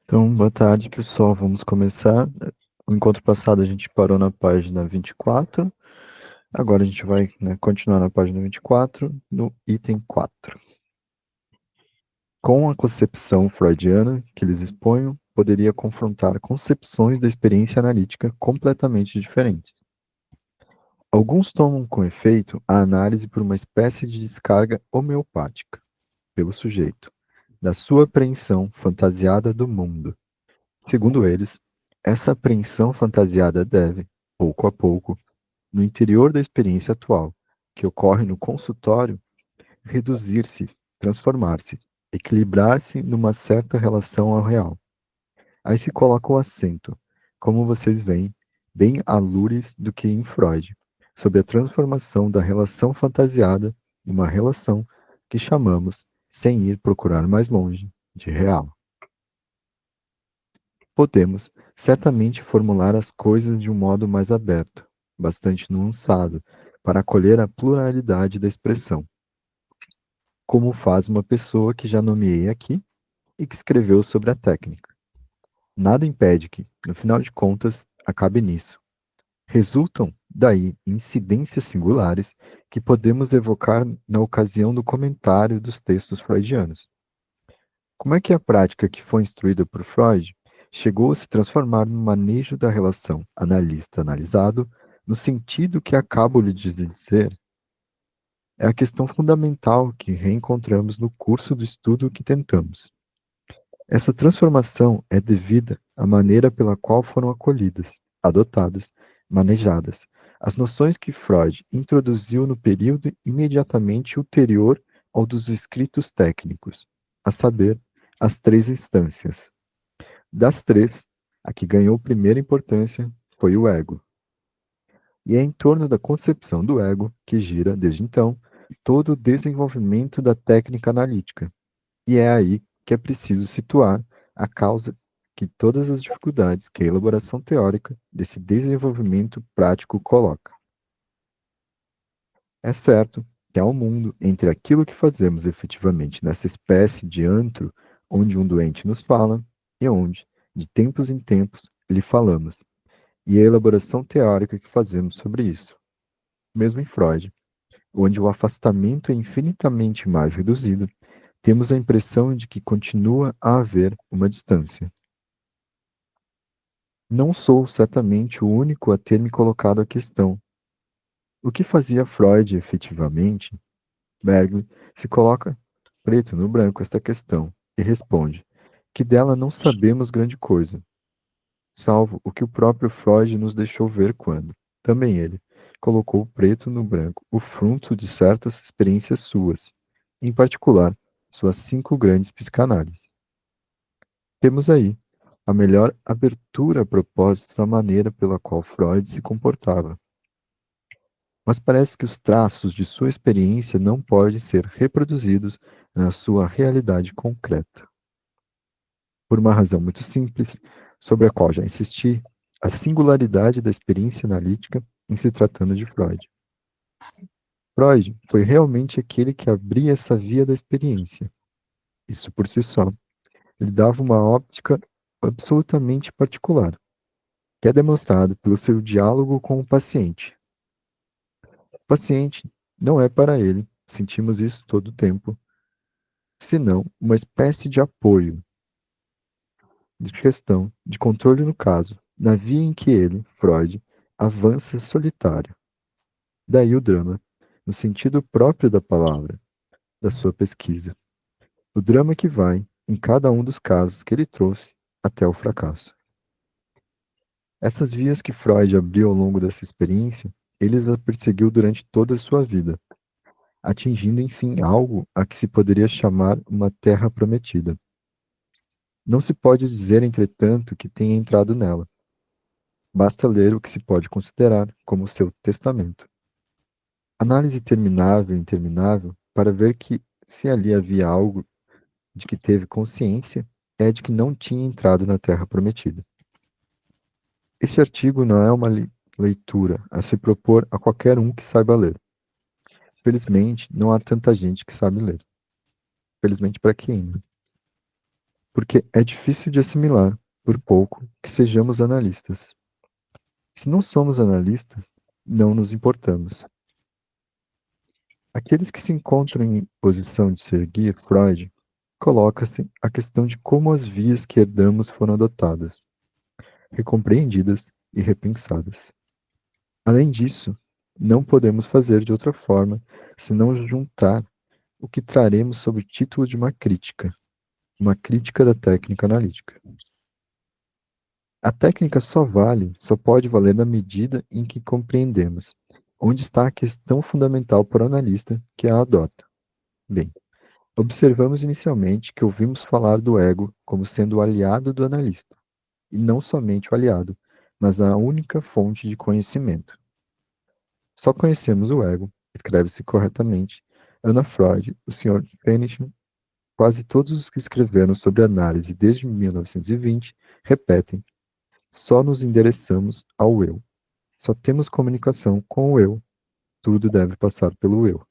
Então, boa tarde, pessoal. Vamos começar. No encontro passado, a gente parou na página 24. Agora a gente vai, continuar na página 24, no item 4. Com a concepção freudiana que eles expõem, poderia confrontar concepções da experiência analítica completamente diferentes. Alguns tomam com efeito a análise por uma espécie de descarga homeopática pelo sujeito, da sua apreensão fantasiada do mundo. Segundo eles, essa apreensão fantasiada deve, pouco a pouco, no interior da experiência atual, que ocorre no consultório, reduzir-se, transformar-se, equilibrar-se numa certa relação ao real. Aí se coloca o acento, como vocês veem, bem à lures do que em Freud, sobre a transformação da relação fantasiada numa relação que chamamos, sem ir procurar mais longe, de real. Podemos, certamente, formular as coisas de um modo mais aberto, bastante nuançado, para acolher a pluralidade da expressão, como faz uma pessoa que já nomeei aqui e que escreveu sobre a técnica. Nada impede que, no final de contas, acabe nisso. Resultam, daí, incidências singulares que podemos evocar na ocasião do comentário dos textos freudianos. Como é que a prática que foi instruída por Freud chegou a se transformar no manejo da relação analista-analisado, no sentido que acabo de dizer, é a questão fundamental que reencontramos no curso do estudo que tentamos. Essa transformação é devida à maneira pela qual foram acolhidas, adotadas, manejadas as noções que Freud introduziu no período imediatamente ulterior ao dos escritos técnicos, a saber, as três instâncias. Das três, a que ganhou primeira importância foi o ego. E é em torno da concepção do ego que gira, desde então, todo o desenvolvimento da técnica analítica. E é aí que é preciso situar a causa que todas as dificuldades que a elaboração teórica desse desenvolvimento prático coloca. É certo que há um mundo entre aquilo que fazemos efetivamente nessa espécie de antro onde um doente nos fala e onde, de tempos em tempos, lhe falamos, e a elaboração teórica que fazemos sobre isso. Mesmo em Freud, onde o afastamento é infinitamente mais reduzido, temos a impressão de que continua a haver uma distância. Não sou certamente o único a ter me colocado a questão. O que fazia Freud efetivamente? Bergman se coloca preto no branco esta questão e responde que dela não sabemos grande coisa, salvo o que o próprio Freud nos deixou ver quando, também ele, colocou preto no branco o fruto de certas experiências suas, em particular, suas 5 grandes psicanálises. Temos aí a melhor abertura a propósito da maneira pela qual Freud se comportava. Mas parece que os traços de sua experiência não podem ser reproduzidos na sua realidade concreta. Por uma razão muito simples, sobre a qual já insisti, a singularidade da experiência analítica em se tratando de Freud. Freud foi realmente aquele que abria essa via da experiência. Isso por si só lhe dava uma óptica absolutamente particular, que é demonstrado pelo seu diálogo com o paciente. O paciente não é para ele, sentimos isso todo o tempo, senão uma espécie de apoio, de questão, de controle no caso, na via em que ele, Freud, avança solitário. Daí o drama, no sentido próprio da palavra, da sua pesquisa. O drama que vai, em cada um dos casos que ele trouxe, até o fracasso. Essas vias que Freud abriu ao longo dessa experiência, ele as perseguiu durante toda a sua vida, atingindo enfim algo a que se poderia chamar uma terra prometida. Não se pode dizer, entretanto, que tenha entrado nela. Basta ler o que se pode considerar como seu testamento. Análise terminável e interminável para ver que, se ali havia algo de que teve consciência, é de que não tinha entrado na terra prometida. Este artigo não é uma leitura a se propor a qualquer um que saiba ler. Felizmente, não há tanta gente que sabe ler. Felizmente para quem, né? porque é difícil de assimilar, por pouco que sejamos analistas. Se não somos analistas, não nos importamos. Aqueles que se encontram em posição de seguir Freud, coloca-se a questão de como as vias que herdamos foram adotadas, recompreendidas e repensadas. Além disso, não podemos fazer de outra forma senão juntar o que traremos sob o título de uma crítica da técnica analítica. A técnica só pode valer na medida em que compreendemos onde está a questão fundamental para o analista que a adota. Bem, observamos inicialmente que ouvimos falar do ego como sendo o aliado do analista, e não somente o aliado, mas a única fonte de conhecimento. Só conhecemos o ego, escreve-se corretamente, Anna Freud, o Sr. Fenischen, quase todos os que escreveram sobre análise desde 1920 repetem: só nos endereçamos ao eu. Só temos comunicação com o eu. Tudo deve passar pelo eu.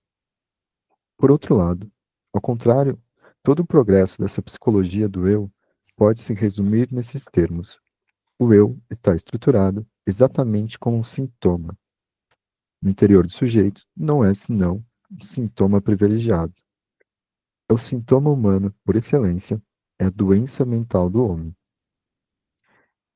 Por outro lado, ao contrário, todo o progresso dessa psicologia do eu pode se resumir nesses termos. O eu está estruturado exatamente como um sintoma. No interior do sujeito, não é senão um sintoma privilegiado. É o sintoma humano por excelência, é a doença mental do homem.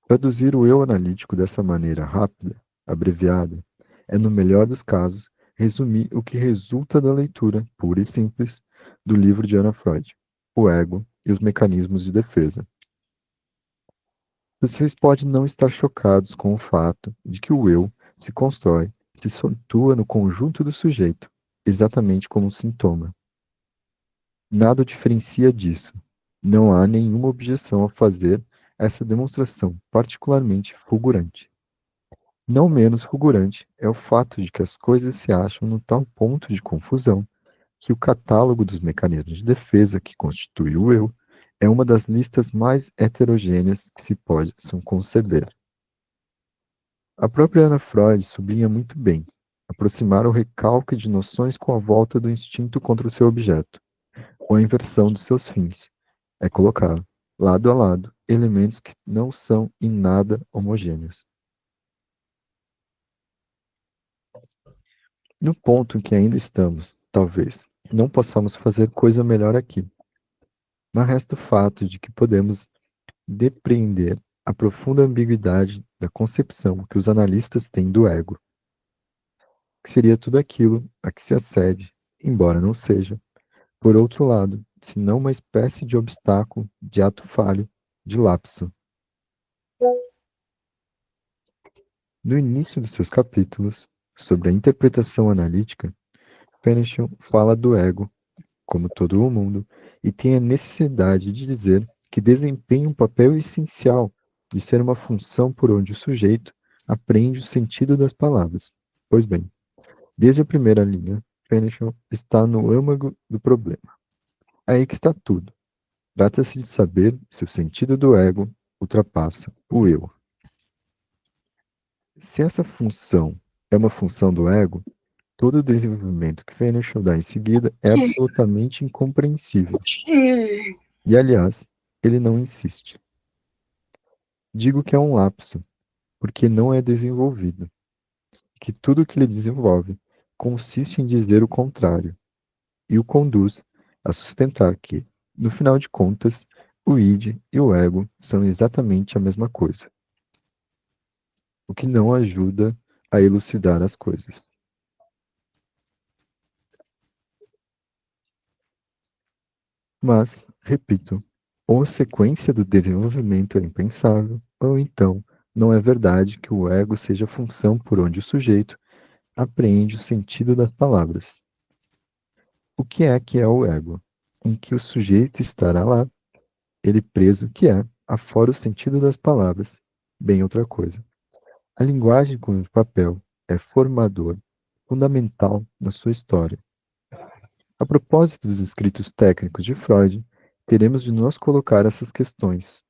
Traduzir o eu analítico dessa maneira rápida, abreviada, é, no melhor dos casos, resumir o que resulta da leitura pura e simples do livro de Anna Freud, O Ego e os Mecanismos de Defesa. Vocês podem não estar chocados com o fato de que o eu se constrói, se situa no conjunto do sujeito, exatamente como um sintoma. Nada o diferencia disso. Não há nenhuma objeção a fazer essa demonstração particularmente fulgurante. Não menos fulgurante é o fato de que as coisas se acham num tal ponto de confusão que o catálogo dos mecanismos de defesa que constitui o eu é uma das listas mais heterogêneas que se possam conceber. A própria Ana Freud sublinha muito bem aproximar o recalque de noções com a volta do instinto contra o seu objeto, ou a inversão dos seus fins, é colocar, lado a lado, elementos que não são em nada homogêneos. No ponto em que ainda estamos, talvez, não possamos fazer coisa melhor aqui. Mas resta o fato de que podemos depreender a profunda ambiguidade da concepção que os analistas têm do ego, que seria tudo aquilo a que se acede, embora não seja, por outro lado, senão uma espécie de obstáculo, de ato falho, de lapso. No início dos seus capítulos, sobre a interpretação analítica, Penichon fala do ego, como todo o mundo, e tem a necessidade de dizer que desempenha um papel essencial de ser uma função por onde o sujeito aprende o sentido das palavras. Pois bem, desde a primeira linha, Penichon está no âmago do problema. É aí que está tudo. Trata-se de saber se o sentido do ego ultrapassa o eu. Se essa função é uma função do ego, todo o desenvolvimento que Fenichel dá em seguida é absolutamente incompreensível. E, aliás, ele não insiste. Digo que é um lapso, porque não é desenvolvido, que tudo o que ele desenvolve consiste em dizer o contrário, e o conduz a sustentar que, no final de contas, o id e o ego são exatamente a mesma coisa, o que não ajuda a elucidar as coisas. Mas, repito, ou a sequência do desenvolvimento é impensável, ou então não é verdade que o ego seja a função por onde o sujeito apreende o sentido das palavras. O que é o ego? Em que o sujeito estará lá, ele preso que é, afora o sentido das palavras, bem outra coisa. A linguagem como papel é formador, fundamental na sua história. A propósito dos escritos técnicos de Freud, teremos de nos colocar essas questões.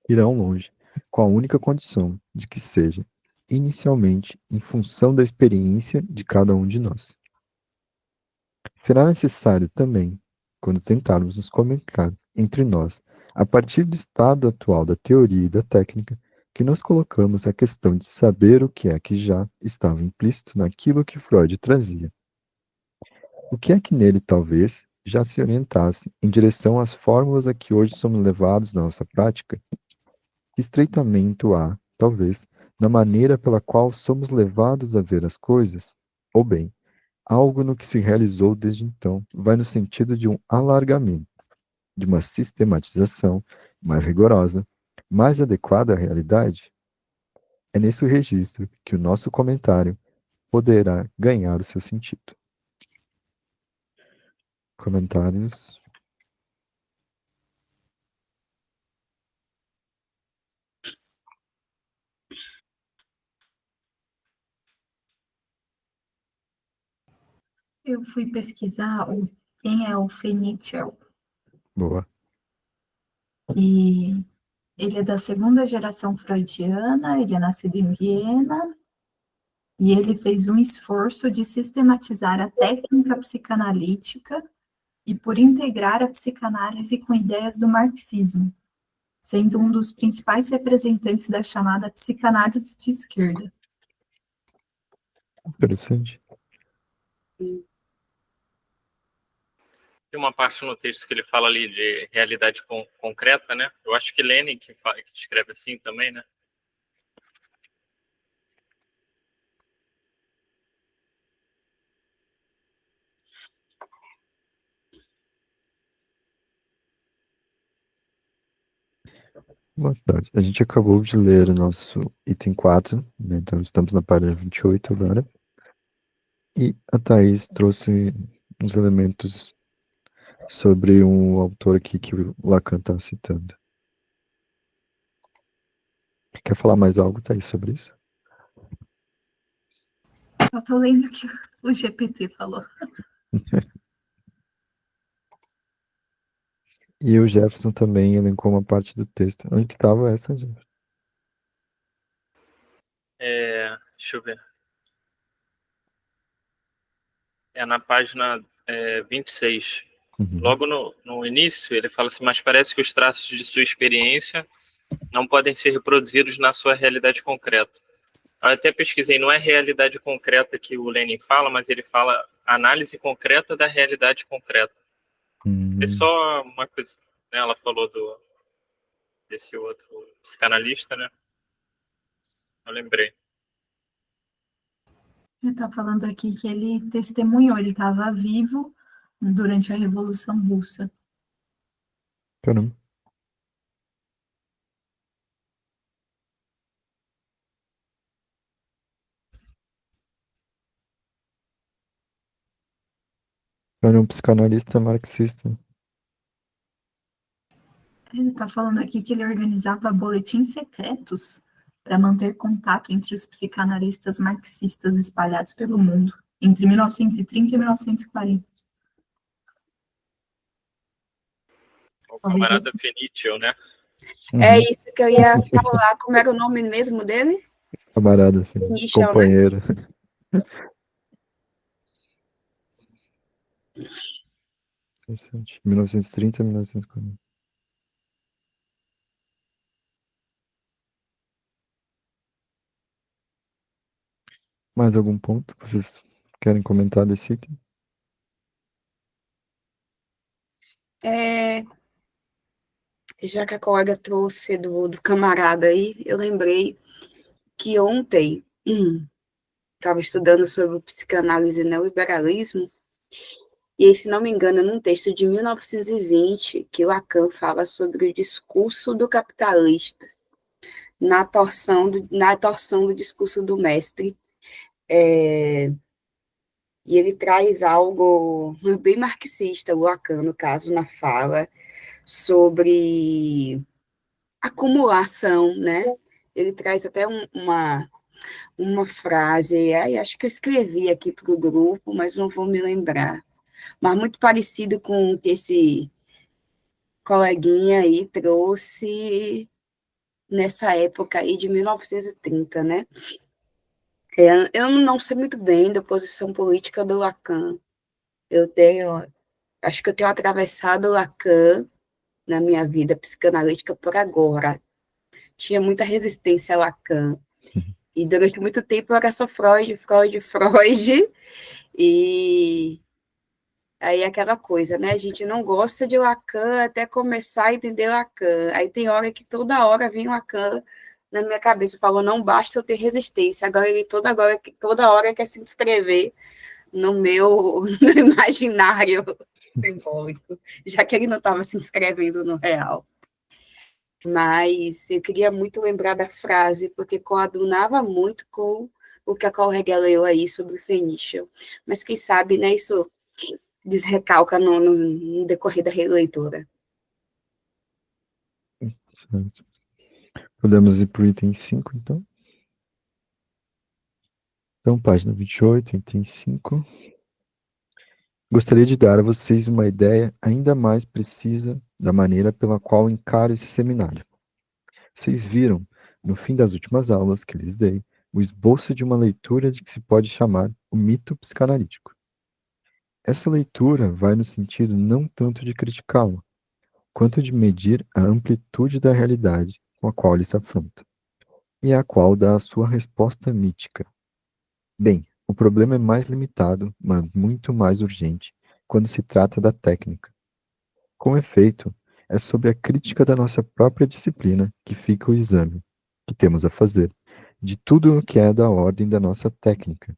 Irão longe, com a única condição de que seja, inicialmente, em função da experiência de cada um de nós. Será necessário também, quando tentarmos nos comunicar entre nós A partir do estado atual da teoria e da técnica, que nos colocamos a questão de saber o que é que já estava implícito naquilo que Freud trazia. O que é que nele talvez já se orientasse em direção às fórmulas a que hoje somos levados na nossa prática? Que estreitamento há, talvez, na maneira pela qual somos levados a ver as coisas? Ou bem, algo no que se realizou desde então vai no sentido de um alargamento, de uma sistematização mais rigorosa, mais adequada à realidade? É nesse registro que o nosso comentário poderá ganhar o seu sentido. Comentários. Eu fui pesquisar quem é o Fenichel, Boa. e ele é da segunda geração freudiana, ele é nascido em Viena, e ele fez um esforço de sistematizar a técnica psicanalítica e por integrar a psicanálise com ideias do marxismo, sendo um dos principais representantes da chamada psicanálise de esquerda. Interessante. Tem uma parte no texto que ele fala ali de realidade concreta, né? Eu acho que Lenin que escreve assim também, né? Boa tarde. A gente acabou de ler o nosso item 4, né? Então estamos na página 28 agora. E a Thaís trouxe uns elementos sobre um autor aqui que o Lacan está citando. Quer falar mais algo, Thaís, sobre isso? Eu estou lendo o que o GPT falou. E o Jefferson também elencou uma parte do texto. Onde que estava essa, Jefferson? Deixa eu ver. É na página 26. Uhum. Logo no início, ele fala assim, mas parece que os traços de sua experiência não podem ser reproduzidos na sua realidade concreta. Eu até pesquisei, não é realidade concreta que o Lenin fala, mas ele fala análise concreta da realidade concreta. É só uma coisa, né? Ela falou desse outro psicanalista, né? Eu lembrei. Ele está falando aqui que ele testemunhou, ele estava vivo durante a Revolução Russa. Caramba. Era um psicanalista marxista. Ele está falando aqui que ele organizava boletins secretos para manter contato entre os psicanalistas marxistas espalhados pelo mundo, entre 1930 e 1940. O camarada Fenichel, né? É isso que eu ia falar. Como era o nome mesmo dele? Camarada, Fenichel, né? companheiro. Interessante. 1930 a 1940. Mais algum ponto que vocês querem comentar desse item? Já que a colega trouxe do camarada aí, eu lembrei que ontem estava estudando sobre psicanálise e neoliberalismo, e, se não me engano, num texto de 1920, que Lacan fala sobre o discurso do capitalista, na torção do discurso do mestre, e ele traz algo bem marxista, o Lacan, no caso, na fala, sobre acumulação, né? Ele traz até uma frase, aí acho que eu escrevi aqui para o grupo, mas não vou me lembrar, mas muito parecido com o que esse coleguinha aí trouxe nessa época aí de 1930, né? Eu não sei muito bem da posição política do Lacan, acho que eu tenho atravessado o Lacan na minha vida psicanalítica por agora. Tinha muita resistência a Lacan. E durante muito tempo eu era só Freud, e aí aquela coisa, né? A gente não gosta de Lacan até começar a entender Lacan. Aí tem hora que toda hora vem Lacan na minha cabeça. Eu falo, não basta eu ter resistência. Agora ele toda hora quer se inscrever no meu imaginário simbólico, já que ele não estava se inscrevendo no real. Mas eu queria muito lembrar da frase, porque coadunava muito com o que a colega leu aí sobre o Fenichel. Mas quem sabe, né, isso desrecalca no decorrer da releitura. Certo. Podemos ir para o item 5, então? Então, página 28, item 5. Gostaria de dar a vocês uma ideia ainda mais precisa da maneira pela qual encaro esse seminário. Vocês viram, no fim das últimas aulas que lhes dei, o esboço de uma leitura de que se pode chamar o mito psicanalítico. Essa leitura vai no sentido não tanto de criticá-lo, quanto de medir a amplitude da realidade com a qual ele se afronta, e à qual dá a sua resposta mítica. Bem, o problema é mais limitado, mas muito mais urgente, quando se trata da técnica. Com efeito, é sobre a crítica da nossa própria disciplina que fica o exame, que temos a fazer, de tudo o que é da ordem da nossa técnica.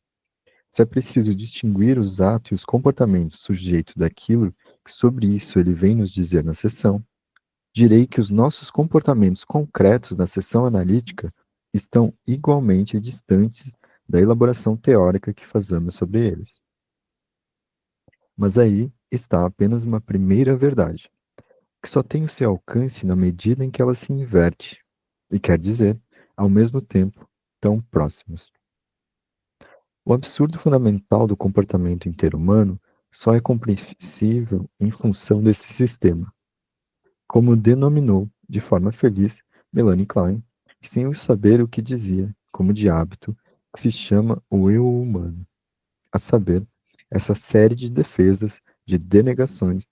Se é preciso distinguir os atos e os comportamentos sujeitos daquilo que sobre isso ele vem nos dizer na sessão, direi que os nossos comportamentos concretos na sessão analítica estão igualmente distantes da elaboração teórica que fazemos sobre eles. Mas aí está apenas uma primeira verdade, que só tem o seu alcance na medida em que ela se inverte, e quer dizer, ao mesmo tempo, tão próximos. O absurdo fundamental do comportamento interhumano só é compreensível em função desse sistema, como denominou, de forma feliz, Melanie Klein, sem eu saber o que dizia, como de hábito, que se chama o eu humano, a saber, essa série de defesas, de denegações,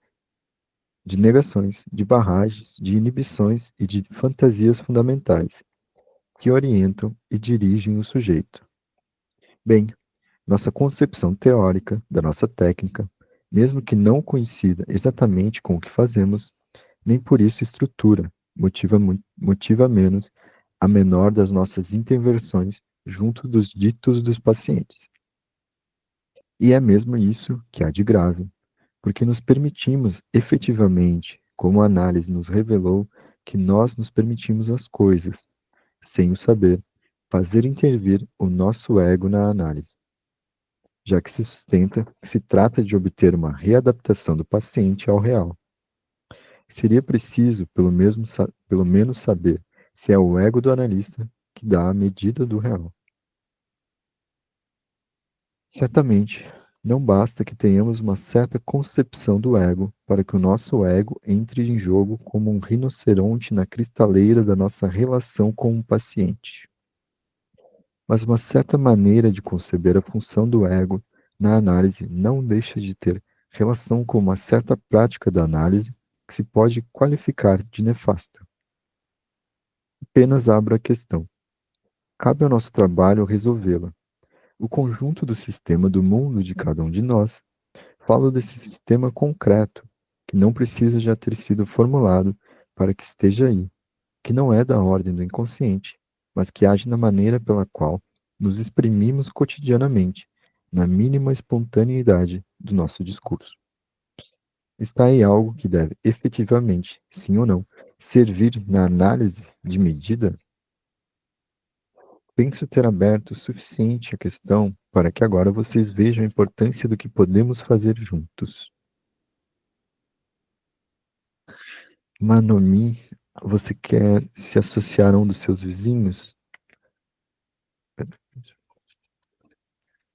de negações, de barragens, de inibições e de fantasias fundamentais, que orientam e dirigem o sujeito. Bem, nossa concepção teórica da nossa técnica, mesmo que não coincida exatamente com o que fazemos, nem por isso estrutura, motiva menos a menor das nossas intervenções junto dos ditos dos pacientes. E é mesmo isso que há de grave, porque nos permitimos efetivamente, como a análise nos revelou, que nós nos permitimos as coisas, sem o saber, fazer intervir o nosso ego na análise, já que se sustenta que se trata de obter uma readaptação do paciente ao real. Seria preciso, pelo menos, saber se é o ego do analista que dá a medida do real. Certamente, não basta que tenhamos uma certa concepção do ego para que o nosso ego entre em jogo como um rinoceronte na cristaleira da nossa relação com o paciente. Mas uma certa maneira de conceber a função do ego na análise não deixa de ter relação com uma certa prática da análise que se pode qualificar de nefasta. Apenas abro a questão. Cabe ao nosso trabalho resolvê-la. O conjunto do sistema do mundo de cada um de nós, falo desse sistema concreto, que não precisa já ter sido formulado para que esteja aí, que não é da ordem do inconsciente, mas que age na maneira pela qual nos exprimimos cotidianamente, na mínima espontaneidade do nosso discurso. Está aí algo que deve efetivamente, sim ou não, servir na análise de medida? Penso ter aberto o suficiente a questão para que agora vocês vejam a importância do que podemos fazer juntos. Manomi, você quer se associar a um dos seus vizinhos?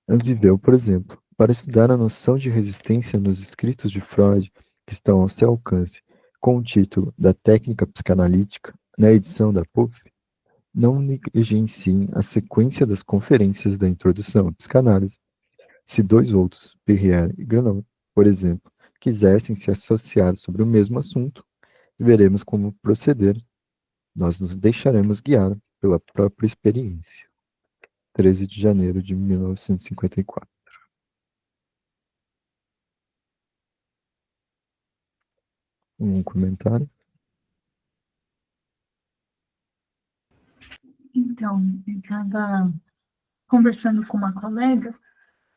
Anziveu, por exemplo, para estudar a noção de resistência nos escritos de Freud que estão ao seu alcance, com o título da Técnica Psicanalítica, na edição da PUF, não negligenciem a sequência das conferências da Introdução à Psicanálise. Se dois outros, Perrier e Granot, por exemplo, quisessem se associar sobre o mesmo assunto, e veremos como proceder. Nós nos deixaremos guiar pela própria experiência. 13 de janeiro de 1954. Um comentário? Então, eu estava conversando com uma colega,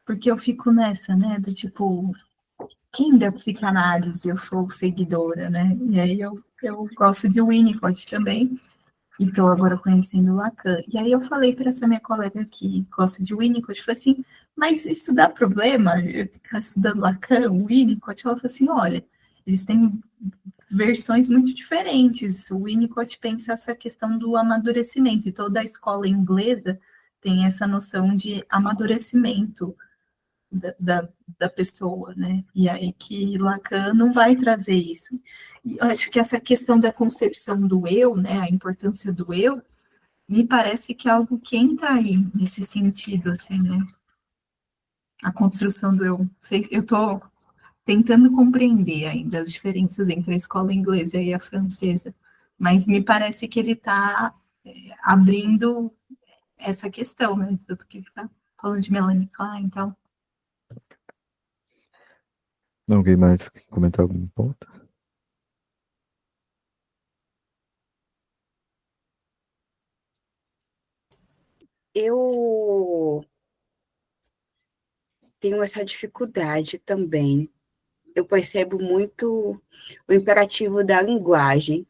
porque eu fico nessa, né, do tipo, quem da psicanálise eu sou seguidora, né? E aí eu gosto de Winnicott também, e estou agora conhecendo Lacan. E aí eu falei para essa minha colega que gosta de Winnicott, falei assim, mas isso dá problema, eu ficar estudando Lacan, Winnicott? Ela falou assim, olha, eles têm versões muito diferentes. O Winnicott pensa essa questão do amadurecimento, e toda a escola inglesa tem essa noção de amadurecimento da pessoa, né? E aí que Lacan não vai trazer isso. E eu acho que essa questão da concepção do eu, né, a importância do eu, me parece que é algo que entra aí nesse sentido, assim, né? A construção do eu. Eu estou tentando compreender ainda as diferenças entre a escola inglesa e a francesa, mas me parece que ele está abrindo essa questão, né? Tanto que está falando de Melanie Klein e tal. Alguém mais quer comentar algum ponto? Eu tenho essa dificuldade também. Eu percebo muito o imperativo da linguagem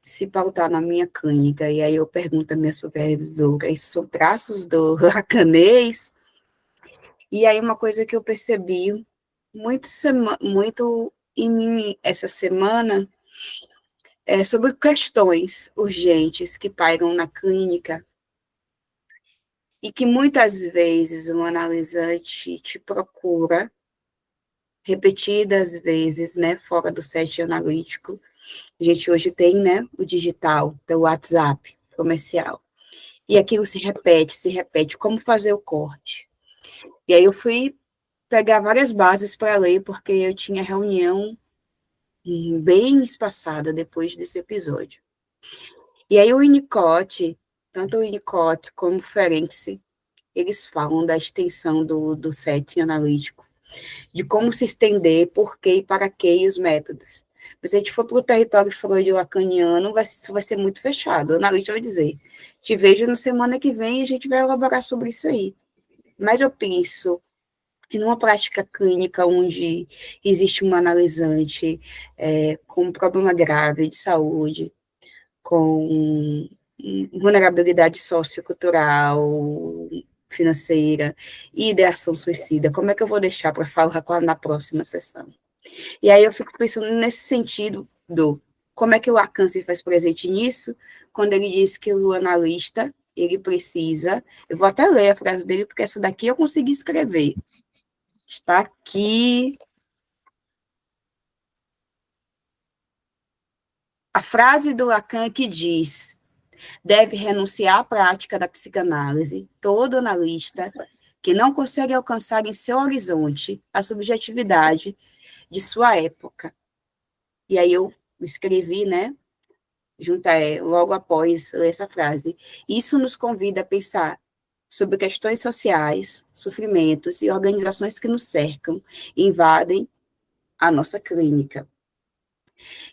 se pautar na minha clínica, e aí eu pergunto à minha supervisora, isso são traços do lacanês? E aí uma coisa que eu percebi muito em mim essa semana é sobre questões urgentes que pairam na clínica e que muitas vezes um analisante te procura repetidas vezes, né, fora do set analítico. A gente hoje tem, né, o digital, o WhatsApp comercial. E aquilo se repete, como fazer o corte. E aí eu fui pegar várias bases para ler, porque eu tinha reunião bem espaçada depois desse episódio. E aí o Winnicott, tanto o Winnicott como o Ferenczi, eles falam da extensão do setting analítico, de como se estender, por quê e para quê e os métodos. Mas se a gente for para o território freud-lacaniano, isso vai ser muito fechado. O analista vai dizer, te vejo na semana que vem e a gente vai elaborar sobre isso aí. Mas eu penso que numa prática clínica onde existe um analisante com um problema grave de saúde, com vulnerabilidade sociocultural, financeira e ideação suicida, como é que eu vou deixar para falar na próxima sessão? E aí eu fico pensando nesse sentido como é que o Lacan se faz presente nisso, quando ele diz que o analista, ele precisa, eu vou até ler a frase dele, porque essa daqui eu consegui escrever, está aqui, a frase do Lacan que diz, deve renunciar à prática da psicanálise, todo analista que não consegue alcançar em seu horizonte a subjetividade de sua época. E aí eu escrevi, né, logo após ler essa frase. Isso nos convida a pensar sobre questões sociais, sofrimentos e organizações que nos cercam e invadem a nossa clínica.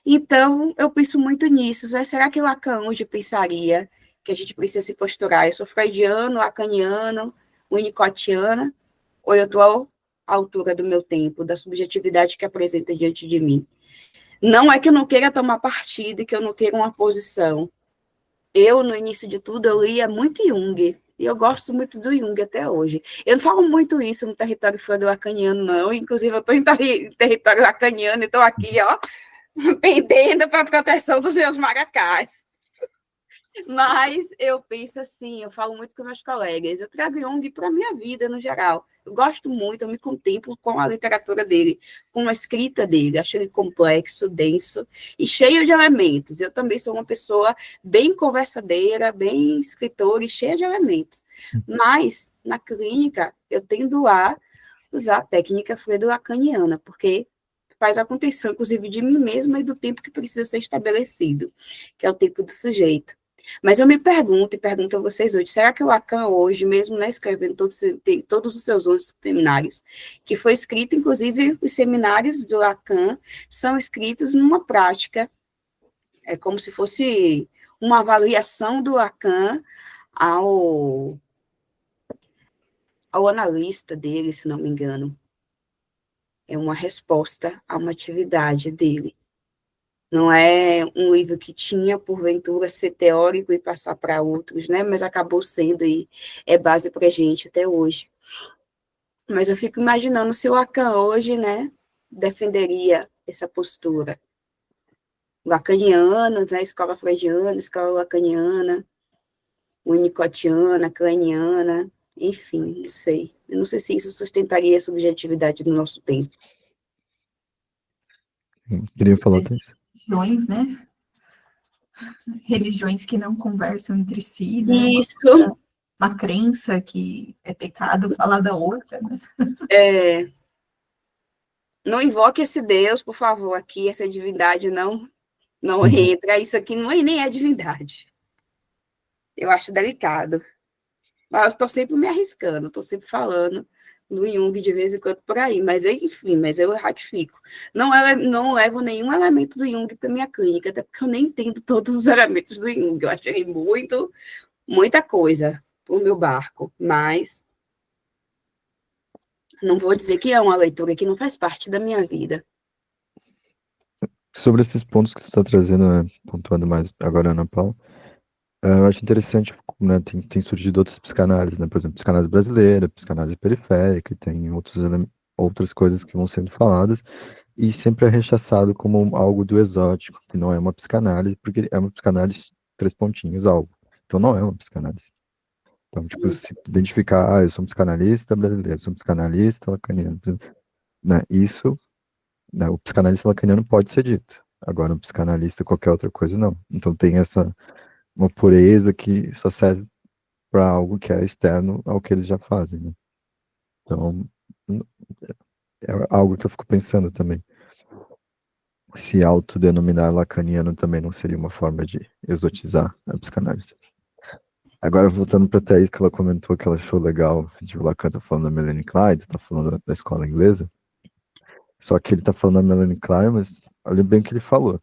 Então, eu penso muito nisso. Será que Lacan hoje pensaria que a gente precisa se posturar? Eu sou freudiano, lacaniano, winnicottiana, ou eu estou à altura do meu tempo, da subjetividade que apresenta diante de mim? Não é que eu não queira tomar partido e que eu não queira uma posição. Eu, no início de tudo, eu lia muito Jung, e eu gosto muito do Jung até hoje. Eu não falo muito isso no território freudo-lacaniano, não. Inclusive, eu estou em território lacaniano e estou aqui, ó, pendendo para a proteção dos meus maracás. Mas eu penso assim, eu falo muito com meus colegas, eu trago Jung para a minha vida no geral. Eu gosto muito, eu me contemplo com a literatura dele, com a escrita dele, acho ele complexo, denso e cheio de elementos. Eu também sou uma pessoa bem conversadeira, bem escritora e cheia de elementos. Mas, na clínica, eu tendo a usar a técnica freudo-lacaniana, porque faz a contenção, inclusive, de mim mesma e do tempo que precisa ser estabelecido, que é o tempo do sujeito. Mas eu me pergunto, e pergunto a vocês hoje, será que o Lacan hoje, mesmo, né, escrevendo todos os seus 11 seminários, que foi escrito, inclusive, os seminários do Lacan são escritos numa prática, é como se fosse uma avaliação do Lacan ao analista dele, se não me engano. É uma resposta a uma atividade dele. Não é um livro que tinha, porventura, ser teórico e passar para outros, né? Mas acabou sendo e é base para a gente até hoje. Mas eu fico imaginando se o Lacan hoje, né, defenderia essa postura lacaniana, né, escola freudiana, escola lacaniana, winnicottiana, kleiniana, enfim, não sei. Eu não sei se isso sustentaria a subjetividade do nosso tempo. Queria falar até isso. Religiões, né? Religiões que não conversam entre si, né? Isso. Uma crença que é pecado falar da outra, né? Não invoque esse Deus, por favor, aqui, essa divindade não entra. Isso aqui não é, nem é divindade. Eu acho delicado. Mas eu estou sempre me arriscando, estou sempre falando do Jung de vez em quando por aí, mas enfim, mas eu ratifico. Não levo nenhum elemento do Jung para minha clínica, até porque eu nem entendo todos os elementos do Jung. Eu achei muita coisa para o meu barco, mas não vou dizer que é uma leitura que não faz parte da minha vida. Sobre esses pontos que tu está trazendo, né, pontuando mais agora, Ana Paula, eu acho interessante, né, tem surgido outras psicanálises, né, por exemplo, psicanálise brasileira, psicanálise periférica, e tem outras coisas que vão sendo faladas, e sempre é rechaçado como algo do exótico, que não é uma psicanálise, porque é uma psicanálise, três pontinhos, algo. Então não é uma psicanálise. Então, tipo, se identificar, eu sou um psicanalista brasileiro, sou um psicanalista lacaniano, né, isso, né, o psicanalista lacaniano pode ser dito. Agora, um psicanalista, qualquer outra coisa, não. Então tem uma pureza que só serve para algo que é externo ao que eles já fazem, né? Então, é algo que eu fico pensando também. Se autodenominar lacaniano também não seria uma forma de exotizar a psicanálise. Agora, voltando para a Thaís, que ela comentou que ela achou legal, de o Lacan tá falando da Melanie Klein, tá falando da escola inglesa, só que ele tá falando da Melanie Klein, mas olha bem o que ele falou.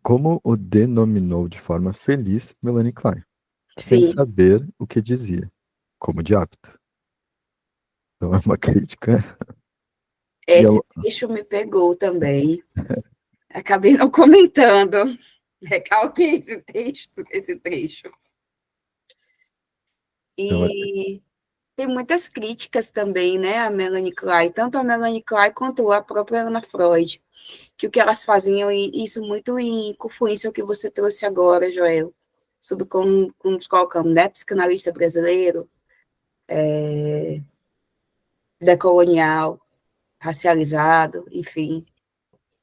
Como o denominou de forma feliz Melanie Klein, sem Sim, saber o que dizia, como de apto. Então é uma crítica. E esse ela, trecho me pegou também. Acabei não comentando. Recalquei esse trecho. ela, E tem muitas críticas também, né, a Melanie Klein, tanto a Melanie Klein quanto a própria Ana Freud, que o que elas faziam, e isso muito em confluência ao que você trouxe agora, Joel, sobre como nos colocamos, né, psicanalista brasileiro, decolonial, racializado, enfim.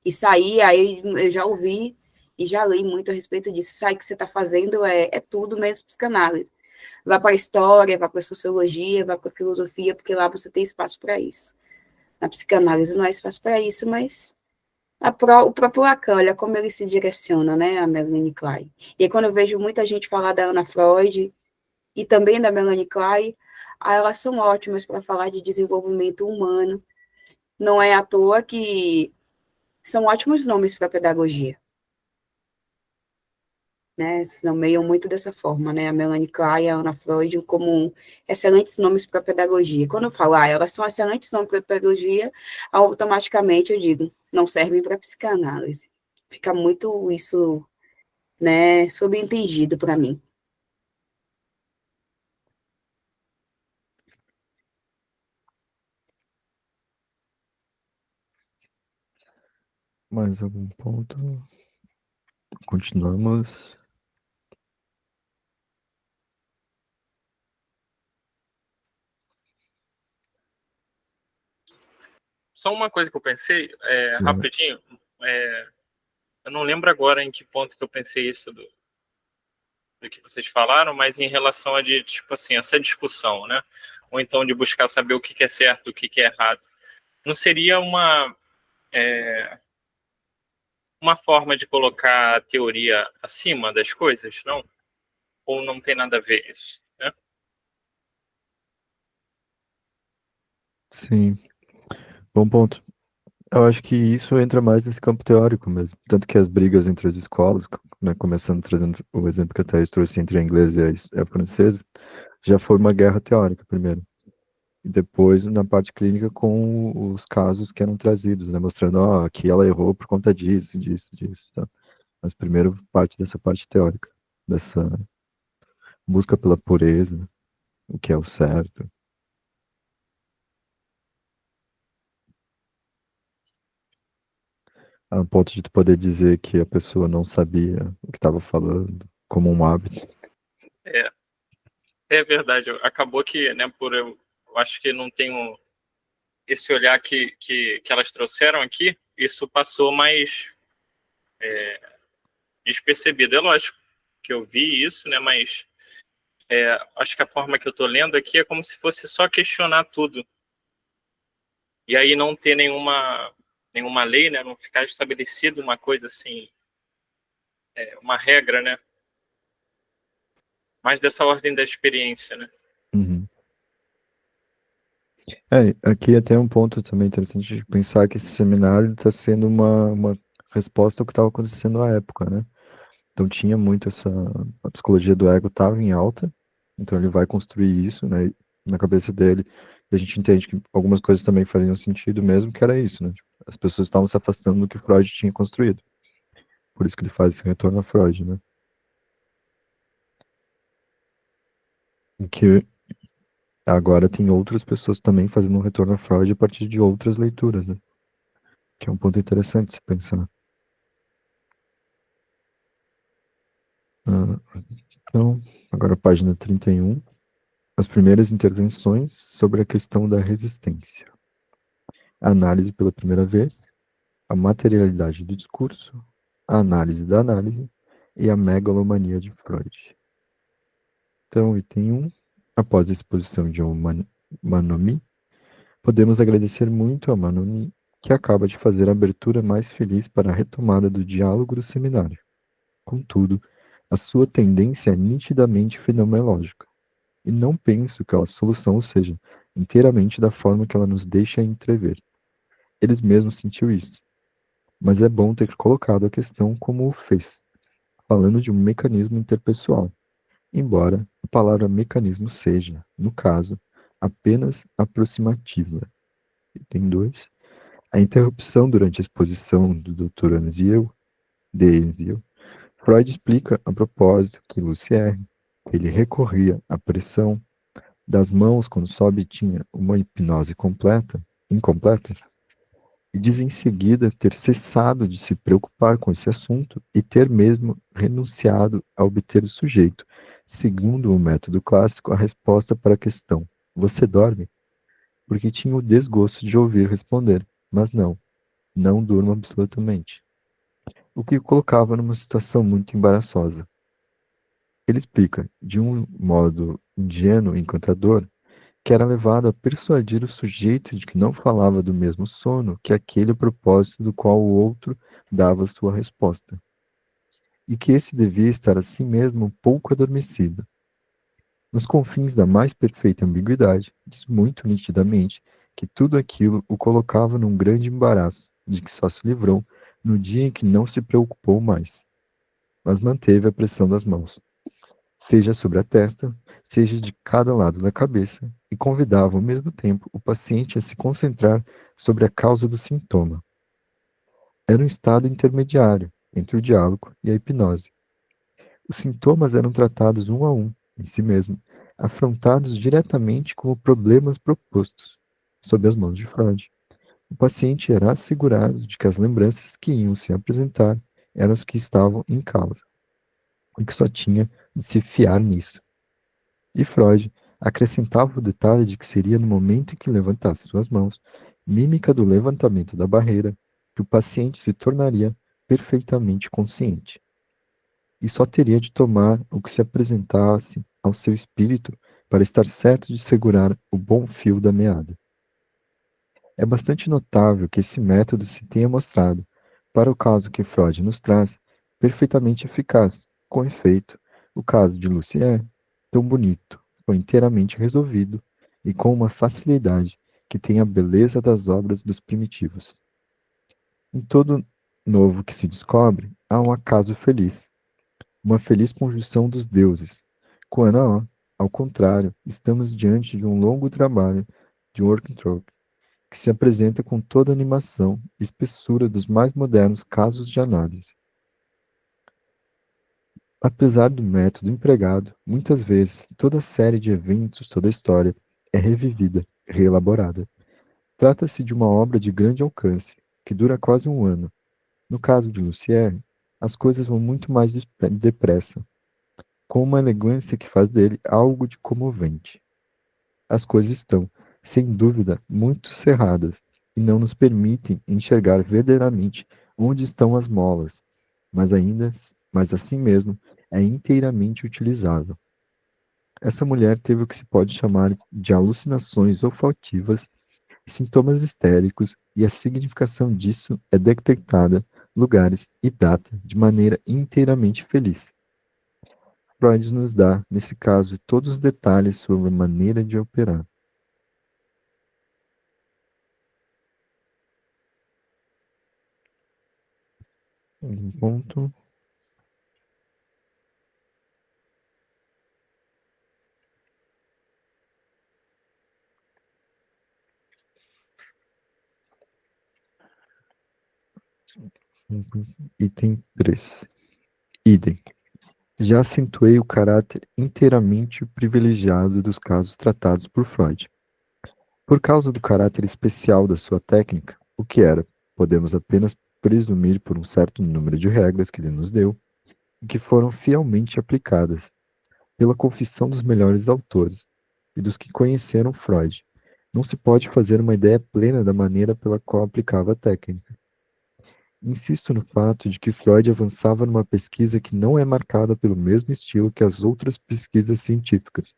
E sair, aí eu já ouvi e já li muito a respeito disso. Isso aí que você está fazendo é tudo menos psicanálise. Vai para a história, vai para a sociologia, vai para a filosofia, porque lá você tem espaço para isso. Na psicanálise não há espaço para isso, mas o próprio Lacan, olha como ele se direciona, né, a Melanie Klein. E aí, quando eu vejo muita gente falar da Ana Freud e também da Melanie Klein, elas são ótimas para falar de desenvolvimento humano. Não é à toa que são ótimos nomes para a pedagogia. Né, se nomeiam muito dessa forma, né, a Melanie Klein e a Ana Freud como excelentes nomes para a pedagogia. Quando eu falo, elas são excelentes nomes para a pedagogia, automaticamente eu digo, não servem para psicanálise. Fica muito isso, né, subentendido para mim. mais algum ponto? Continuamos. Só uma coisa que eu pensei, rapidinho, eu não lembro agora em que ponto que eu pensei isso do que vocês falaram, mas em relação a tipo assim, essa discussão, né? Ou então de buscar saber o que é certo, o que é errado. não seria uma forma de colocar a teoria acima das coisas, não? Ou não tem nada a ver isso, né? Sim, bom ponto. Eu acho que isso entra mais nesse campo teórico mesmo. Tanto que as brigas entre as escolas, né, começando trazendo o exemplo que a Thaís trouxe entre a inglesa e a francesa, já foi uma guerra teórica primeiro. E depois, na parte clínica, com os casos que eram trazidos, né, mostrando, ó, que ela errou por conta disso, disso, disso, tá? Mas primeiro parte dessa parte teórica, dessa busca pela pureza, o que é o certo. A ponto de tu poder dizer que a pessoa não sabia o que estava falando, como um hábito. É, é verdade. Acabou que, né, eu acho que não tenho esse olhar que elas trouxeram aqui, isso passou mais despercebido. É lógico que eu vi isso, né, mas acho que a forma que eu estou lendo aqui é como se fosse só questionar tudo. E aí não ter nenhuma lei, né, não ficar estabelecido uma coisa assim, uma regra, né, mais dessa ordem da experiência, né. Uhum. Aqui até um ponto também interessante de pensar que esse seminário está sendo uma resposta ao que estava acontecendo na época, né? Então tinha muito a psicologia do ego estava em alta, então ele vai construir isso, né, na cabeça dele, e a gente entende que algumas coisas também fariam sentido mesmo, que era isso, né? Tipo, as pessoas estavam se afastando do que Freud tinha construído. Por isso que ele faz esse retorno a Freud, né? Em que agora tem outras pessoas também fazendo um retorno a Freud a partir de outras leituras, né? Que é um ponto interessante se pensar. Ah, então, agora a página 31. As primeiras intervenções sobre a questão da resistência. A análise pela primeira vez, a materialidade do discurso, a análise da análise e a megalomania de Freud. Então, item 1. Após a exposição de Manomi, podemos agradecer muito a Manomi, que acaba de fazer a abertura mais feliz para a retomada do diálogo do seminário. Contudo, a sua tendência é nitidamente fenomenológica, e não penso que a solução seja inteiramente da forma que ela nos deixa entrever. Eles mesmos sentiu isso, mas é bom ter colocado a questão como o fez, falando de um mecanismo interpessoal, embora a palavra mecanismo seja, no caso, apenas aproximativa. Item 2. A interrupção durante a exposição do Dr. Anziel, Freud explica a propósito que Lucier, ele recorria à pressão das mãos quando só obtinha uma hipnose incompleta, e diz em seguida ter cessado de se preocupar com esse assunto e ter mesmo renunciado a obter o sujeito, segundo o método clássico, a resposta para a questão: você dorme? Porque tinha o desgosto de ouvir responder, mas não durmo absolutamente. O que o colocava numa situação muito embaraçosa. Ele explica, de um modo ingênuo e encantador, que era levado a persuadir o sujeito de que não falava do mesmo sono que aquele a propósito do qual o outro dava sua resposta, e que esse devia estar assim mesmo um pouco adormecido. Nos confins da mais perfeita ambiguidade, diz muito nitidamente que tudo aquilo o colocava num grande embaraço, de que só se livrou no dia em que não se preocupou mais, mas manteve a pressão das mãos, seja sobre a testa, seja de cada lado da cabeça, e convidava ao mesmo tempo o paciente a se concentrar sobre a causa do sintoma. Era um estado intermediário entre o diálogo e a hipnose. Os sintomas eram tratados um a um, em si mesmo, afrontados diretamente como problemas propostos, sob as mãos de Freud. O paciente era assegurado de que as lembranças que iam se apresentar eram as que estavam em causa, e que só tinha de se fiar nisso. E Freud acrescentava o detalhe de que seria no momento em que levantasse suas mãos, mímica do levantamento da barreira, que o paciente se tornaria perfeitamente consciente. E só teria de tomar o que se apresentasse ao seu espírito para estar certo de segurar o bom fio da meada. É bastante notável que esse método se tenha mostrado, para o caso que Freud nos traz, perfeitamente eficaz. Com efeito, o caso de Lucier, tão bonito, foi inteiramente resolvido e com uma facilidade que tem a beleza das obras dos primitivos. Em todo novo que se descobre, há um acaso feliz, uma feliz conjunção dos deuses. Quando ao contrário, estamos diante de um longo trabalho de Workentropy, que se apresenta com toda a animação e espessura dos mais modernos casos de análise. Apesar do método empregado, muitas vezes toda a série de eventos, toda a história, é revivida, reelaborada. Trata-se de uma obra de grande alcance, que dura quase um ano. No caso de Lucier, as coisas vão muito mais depressa, com uma elegância que faz dele algo de comovente. As coisas estão, sem dúvida, muito cerradas e não nos permitem enxergar verdadeiramente onde estão as molas, mas assim mesmo é inteiramente utilizável. Essa mulher teve o que se pode chamar de alucinações olfativas, sintomas histéricos, e a significação disso é detectada, lugares e data de maneira inteiramente feliz. Freud nos dá, nesse caso, todos os detalhes sobre a maneira de operar. Um ponto. Item 3. Idem. Já acentuei o caráter inteiramente privilegiado dos casos tratados por Freud. Por causa do caráter especial da sua técnica, o que era, podemos apenas presumir por um certo número de regras que ele nos deu, e que foram fielmente aplicadas, pela confissão dos melhores autores e dos que conheceram Freud. Não se pode fazer uma ideia plena da maneira pela qual aplicava a técnica. Insisto no fato de que Freud avançava numa pesquisa que não é marcada pelo mesmo estilo que as outras pesquisas científicas.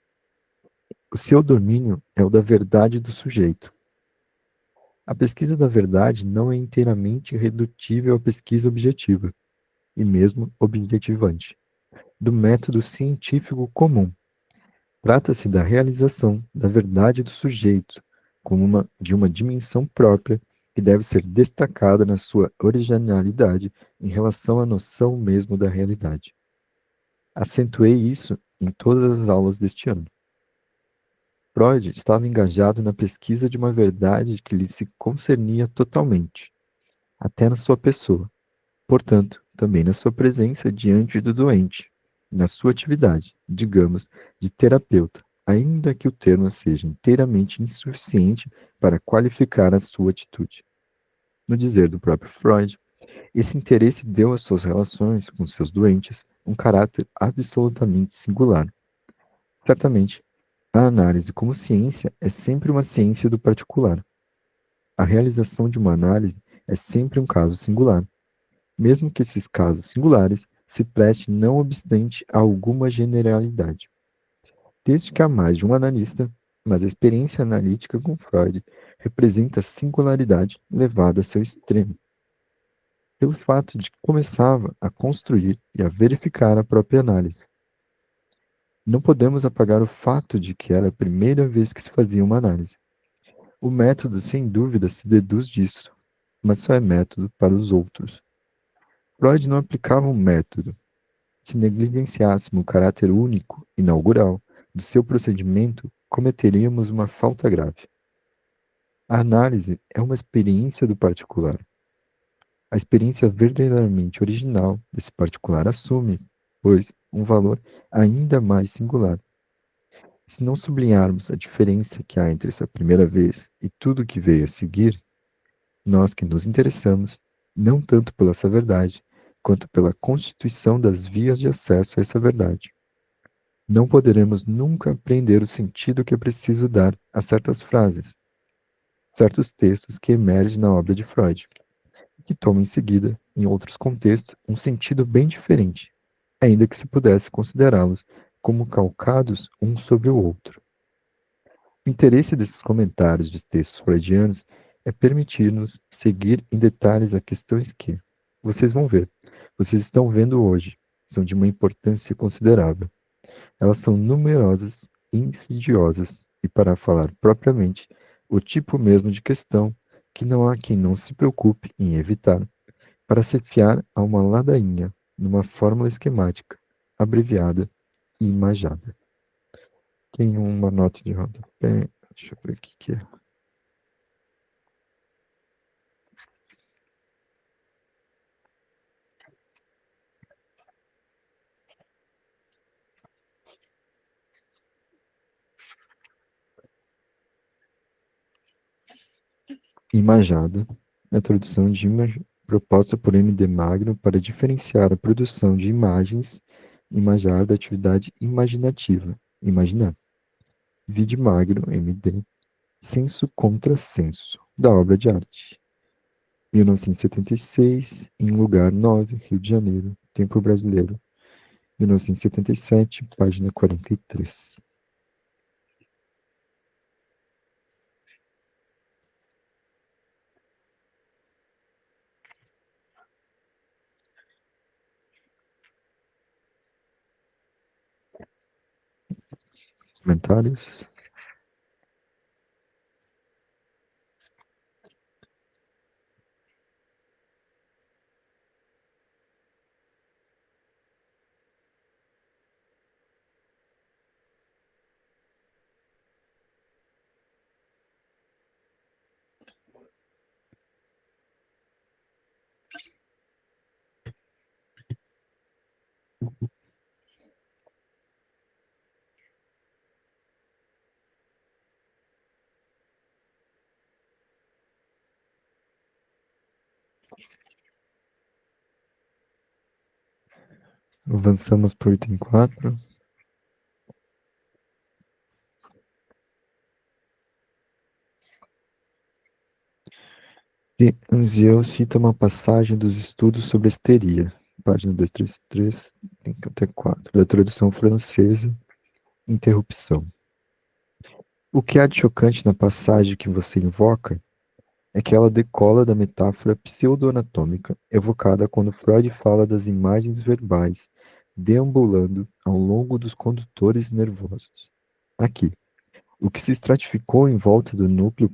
O seu domínio é o da verdade do sujeito. A pesquisa da verdade não é inteiramente redutível à pesquisa objetiva, e mesmo objetivante, do método científico comum. Trata-se da realização da verdade do sujeito, como de uma dimensão própria que deve ser destacada na sua originalidade em relação à noção mesmo da realidade. Acentuei isso em todas as aulas deste ano. Freud estava engajado na pesquisa de uma verdade que lhe se concernia totalmente, até na sua pessoa, portanto, também na sua presença diante do doente, na sua atividade, digamos, de terapeuta, ainda que o termo seja inteiramente insuficiente para qualificar a sua atitude. No dizer do próprio Freud, esse interesse deu às suas relações com seus doentes um caráter absolutamente singular. Certamente, a análise como ciência é sempre uma ciência do particular. A realização de uma análise é sempre um caso singular, mesmo que esses casos singulares se prestem não obstante a alguma generalidade. Desde que há mais de um analista, mas a experiência analítica com Freud representa a singularidade levada a seu extremo, pelo fato de que começava a construir e a verificar a própria análise. Não podemos apagar o fato de que era a primeira vez que se fazia uma análise. O método, sem dúvida, se deduz disso, mas só é método para os outros. Freud não aplicava um método. Se negligenciássemos o caráter único, inaugural, do seu procedimento, cometeríamos uma falta grave. A análise é uma experiência do particular. A experiência verdadeiramente original desse particular assume, pois, um valor ainda mais singular. Se não sublinharmos a diferença que há entre essa primeira vez e tudo o que veio a seguir, nós que nos interessamos, não tanto pela essa verdade, quanto pela constituição das vias de acesso a essa verdade, não poderemos nunca aprender o sentido que é preciso dar a certas frases, certos textos que emergem na obra de Freud, e que tomam em seguida, em outros contextos, um sentido bem diferente, ainda que se pudesse considerá-los como calcados um sobre o outro. O interesse desses comentários de textos freudianos é permitir-nos seguir em detalhes a questões que, vocês vão ver, vocês estão vendo hoje, são de uma importância considerável. Elas são numerosas e insidiosas, e para falar propriamente, o tipo mesmo de questão que não há quem não se preocupe em evitar, para se fiar a uma ladainha numa fórmula esquemática, abreviada e imagada. Tem uma nota de rodapé, deixa eu ver o que é. Imagada, a tradução de proposta por M. D. Magno para diferenciar a produção de imagens, imajar da atividade imaginativa, imaginar. Vide Magno, M. D., Senso contra Senso, da obra de arte. 1976, em Lugar 9, Rio de Janeiro, Tempo Brasileiro. 1977, página 43. Comentários? Avançamos para o item 4. De Anziel cita uma passagem dos estudos sobre histeria, página 233 até 4, da tradução francesa, interrupção. O que há de chocante na passagem que você invoca é que ela decola da metáfora pseudo-anatômica evocada quando Freud fala das imagens verbais deambulando ao longo dos condutores nervosos. Aqui, o que se estratificou em volta do núcleo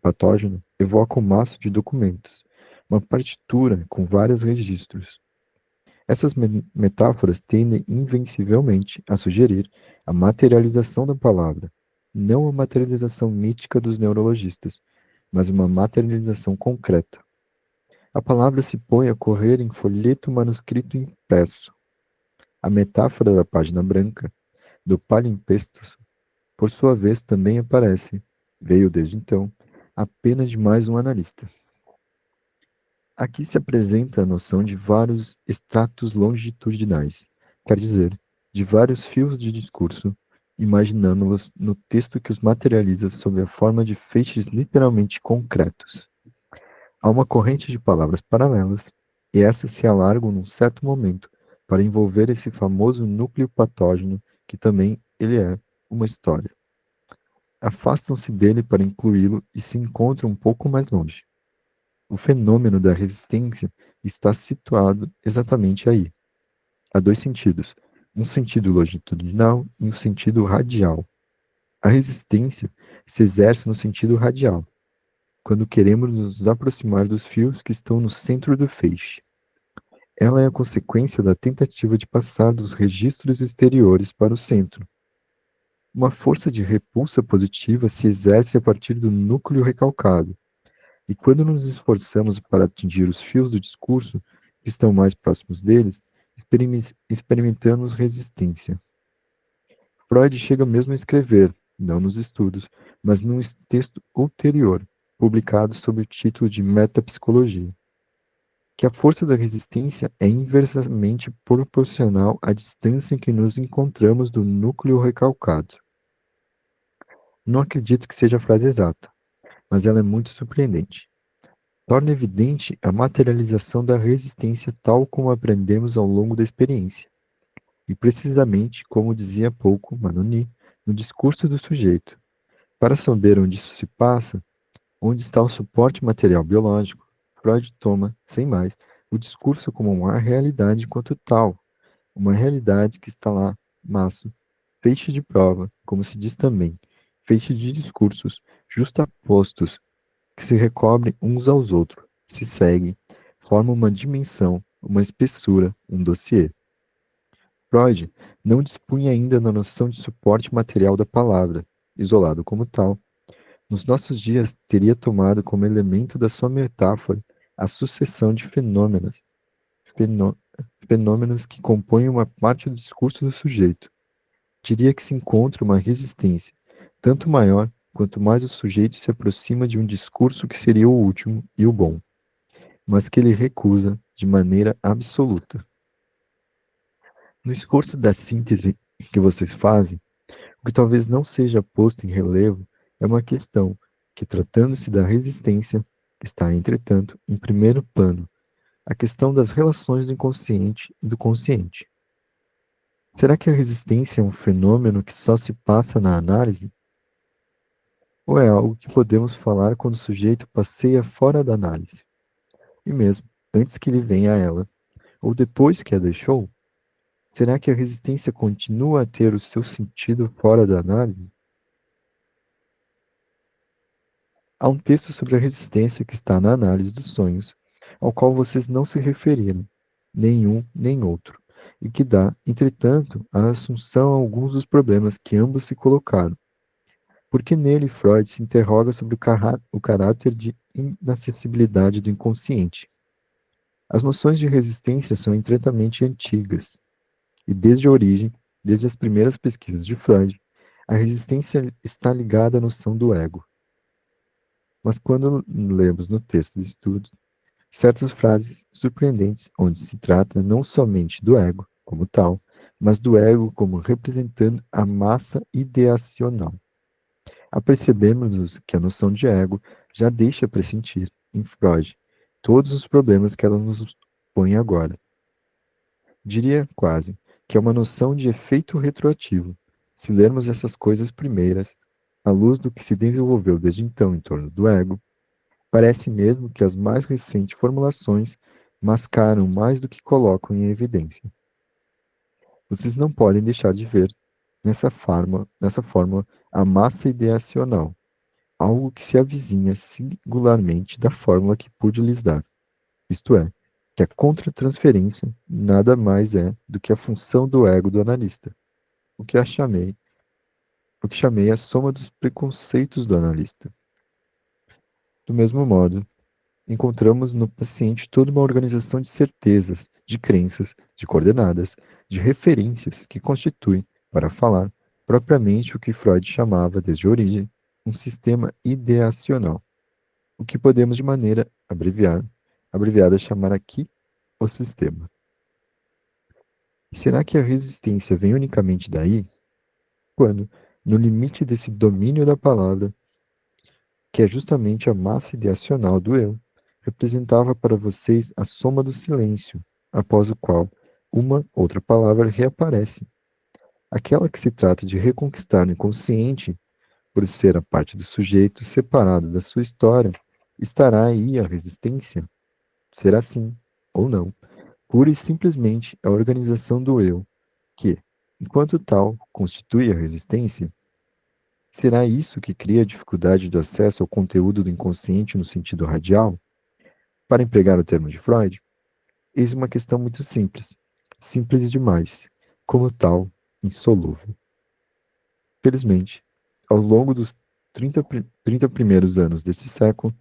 patógeno evoca um maço de documentos, uma partitura com vários registros. Essas metáforas tendem invencivelmente a sugerir a materialização da palavra, não a materialização mítica dos neurologistas, mas uma materialização concreta. A palavra se põe a correr em folheto manuscrito impresso. A metáfora da página branca, do palimpsesto, por sua vez, também aparece, veio desde então, apenas de mais um analista. Aqui se apresenta a noção de vários estratos longitudinais, quer dizer, de vários fios de discurso, imaginando-los no texto que os materializa sob a forma de feixes literalmente concretos. Há uma corrente de palavras paralelas, e essas se alargam num certo momento para envolver esse famoso núcleo patógeno, que também ele é uma história. Afastam-se dele para incluí-lo e se encontram um pouco mais longe. O fenômeno da resistência está situado exatamente aí. Há dois sentidos, um sentido longitudinal e um sentido radial. A resistência se exerce no sentido radial, quando queremos nos aproximar dos fios que estão no centro do feixe. Ela é a consequência da tentativa de passar dos registros exteriores para o centro. Uma força de repulsa positiva se exerce a partir do núcleo recalcado, e quando nos esforçamos para atingir os fios do discurso que estão mais próximos deles, experimentamos resistência. Freud chega mesmo a escrever, não nos estudos, mas num texto ulterior, publicado sob o título de Metapsicologia, que a força da resistência é inversamente proporcional à distância em que nos encontramos do núcleo recalcado. Não acredito que seja a frase exata, mas ela é muito surpreendente. Torna evidente a materialização da resistência tal como aprendemos ao longo da experiência. E precisamente, como dizia há pouco Manoni, no discurso do sujeito. Para saber onde isso se passa, Onde está o suporte material biológico, Freud toma, sem mais, o discurso como uma realidade enquanto tal, uma realidade que está lá, maço, feixe de prova, como se diz também, feixe de discursos justapostos que se recobrem uns aos outros, se seguem, formam uma dimensão, uma espessura, um dossiê. Freud não dispunha ainda da noção de suporte material da palavra, isolado como tal. Nos nossos dias, teria tomado como elemento da sua metáfora a sucessão de fenô- fenômenos que compõem uma parte do discurso do sujeito. Diria que se encontra uma resistência, tanto maior quanto mais o sujeito se aproxima de um discurso que seria o último e o bom, mas que ele recusa de maneira absoluta. No esforço da síntese que vocês fazem, o que talvez não seja posto em relevo é uma questão que, tratando-se da resistência, está, entretanto, em primeiro plano, a questão das relações do inconsciente e do consciente. Será que a resistência é um fenômeno que só se passa na análise? Ou é algo que podemos falar quando o sujeito passeia fora da análise? E mesmo antes que ele venha a ela, ou depois que a deixou? Será que a resistência continua a ter o seu sentido fora da análise? Há um texto sobre a resistência que está na análise dos sonhos, ao qual vocês não se referiram, nem um nem outro, e que dá, entretanto, a assunção a alguns dos problemas que ambos se colocaram. Porque nele Freud se interroga sobre o caráter de inacessibilidade do inconsciente. As noções de resistência são estritamente antigas, e desde a origem, desde as primeiras pesquisas de Freud, a resistência está ligada à noção do ego. Mas quando lemos no texto de estudo certas frases surpreendentes onde se trata não somente do ego como tal, mas do ego como representando a massa ideacional, apercebemos-nos que a noção de ego já deixa pressentir, em Freud, todos os problemas que ela nos põe agora. Diria quase que é uma noção de efeito retroativo, se lermos essas coisas primeiras, à luz do que se desenvolveu desde então em torno do ego. Parece mesmo que as mais recentes formulações mascaram mais do que colocam em evidência. Vocês não podem deixar de ver nessa forma a massa ideacional, algo que se avizinha singularmente da fórmula que pude lhes dar, isto é, que a contratransferência nada mais é do que a função do ego do analista, o que chamei a soma dos preconceitos do analista. Do mesmo modo, encontramos no paciente toda uma organização de certezas, de crenças, de coordenadas, de referências que constitui, para falar, propriamente o que Freud chamava, desde a origem, um sistema ideacional, o que podemos de maneira abreviada chamar aqui o sistema. E será que a resistência vem unicamente daí? Quando, no limite desse domínio da palavra, que é justamente a massa ideacional do eu, representava para vocês a soma do silêncio, após o qual uma outra palavra reaparece. Aquela que se trata de reconquistar no inconsciente, por ser a parte do sujeito separado da sua história, estará aí a resistência? Será sim, ou não, pura e simplesmente a organização do eu, que, enquanto tal, constitui a resistência? Será isso que cria a dificuldade do acesso ao conteúdo do inconsciente no sentido radial? Para empregar o termo de Freud, eis uma questão muito simples, simples demais, como tal, insolúvel. Felizmente, ao longo dos 30 primeiros anos desse século,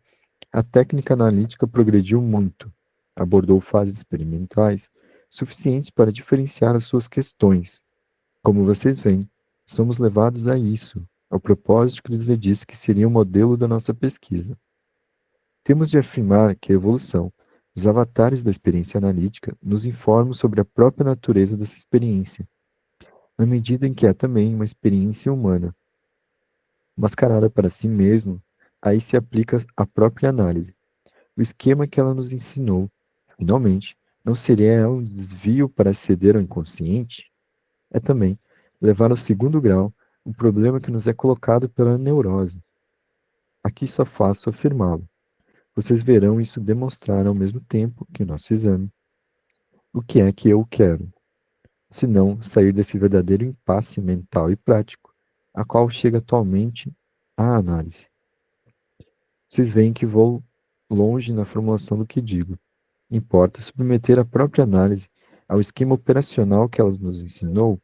a técnica analítica progrediu muito, abordou fases experimentais suficientes para diferenciar as suas questões. Como vocês veem, somos levados a isso, ao propósito que lhes disse que seria o modelo da nossa pesquisa. Temos de afirmar que a evolução dos avatares da experiência analítica nos informa sobre a própria natureza dessa experiência, na medida em que é também uma experiência humana. Mascarada para si mesmo, aí se aplica a própria análise. O esquema que ela nos ensinou, finalmente, não seria ela um desvio para aceder ao inconsciente? É também levar ao segundo grau o problema que nos é colocado pela neurose. Aqui só faço afirmá-lo. Vocês verão isso demonstrar ao mesmo tempo que nosso exame. O que é que eu quero? Se não sair desse verdadeiro impasse mental e prático, a qual chega atualmente a análise. Vocês veem que vou longe na formulação do que digo. Importa submeter a própria análise ao esquema operacional que ela nos ensinou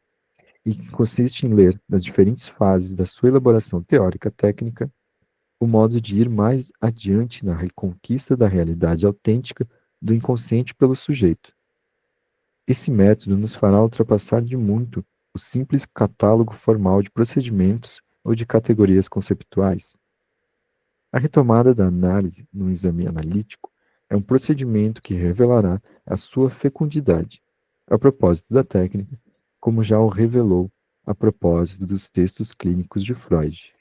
e que consiste em ler, nas diferentes fases da sua elaboração teórica técnica, o modo de ir mais adiante na reconquista da realidade autêntica do inconsciente pelo sujeito. Esse método nos fará ultrapassar de muito o simples catálogo formal de procedimentos ou de categorias conceptuais. A retomada da análise no exame analítico é um procedimento que revelará a sua fecundidade, a propósito da técnica, como já o revelou a propósito dos textos clínicos de Freud.